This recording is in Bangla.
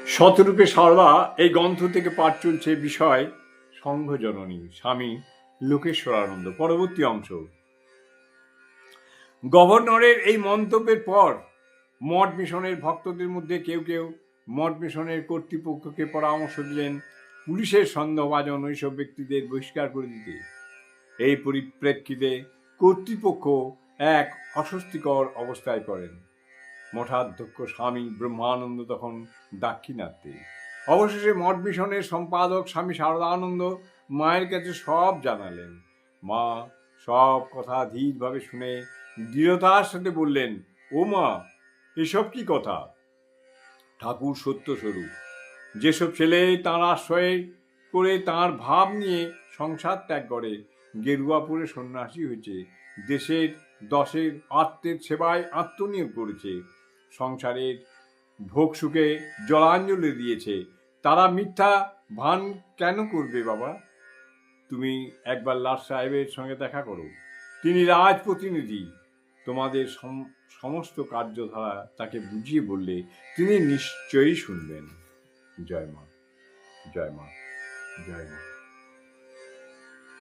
শতরূপে সারদা এই গ্রন্থ থেকে পাঠ চলছে বিষয় সংঘজননী স্বামী লোকেশ্বরানন্দ। পরবর্তী অংশ। গভর্নরের এই মন্তব্যের পর মঠ মিশনের ভক্তদের মধ্যে কেউ কেউ মঠ মিশনের কর্তৃপক্ষকে পরামর্শ দিলেন পুলিশের সন্দেহভাজন ওইসব ব্যক্তিদের বহিষ্কার করে দিতে। এই পরিপ্রেক্ষিতে কর্তৃপক্ষ এক অস্বস্তিকর অবস্থায় পড়েন। মঠাধ্যক্ষ স্বামী ব্রহ্মানন্দ তখন দাক্ষিণাত্যে। অবশেষে মঠ মিশনের সম্পাদক স্বামী শারদানন্দ মায়ের কাছে সব জানালেন। মা সব কথা ধীরভাবে শুনে দৃঢ়তার সাথে বললেন, ও মা, এসব কি কথা? ঠাকুর সত্যস্বরূপ। যেসব ছেলে তাঁর আশ্রয়ে করে তাঁর ভাব নিয়ে সংসার ত্যাগ করে, গেরুয়া পরে সন্ন্যাসী হয়েছে, দেশের দশের আত্মের সেবায় আত্মনিয়োগ করেছে, সংসারের ভোগ সুখে জলাঞ্জলি দিয়েছে, তারা মিথ্যা ভান কেন করবে বাবা? তুমি একবার লাট সাহেবের সঙ্গে দেখা করো, তিনি রাজ প্রতিনিধি। তোমাদের সমস্ত কার্যধারা তাকে বুঝিয়ে বললে তিনি নিশ্চয়ই শুনবেন। জয় মা, জয় মা, জয় মা।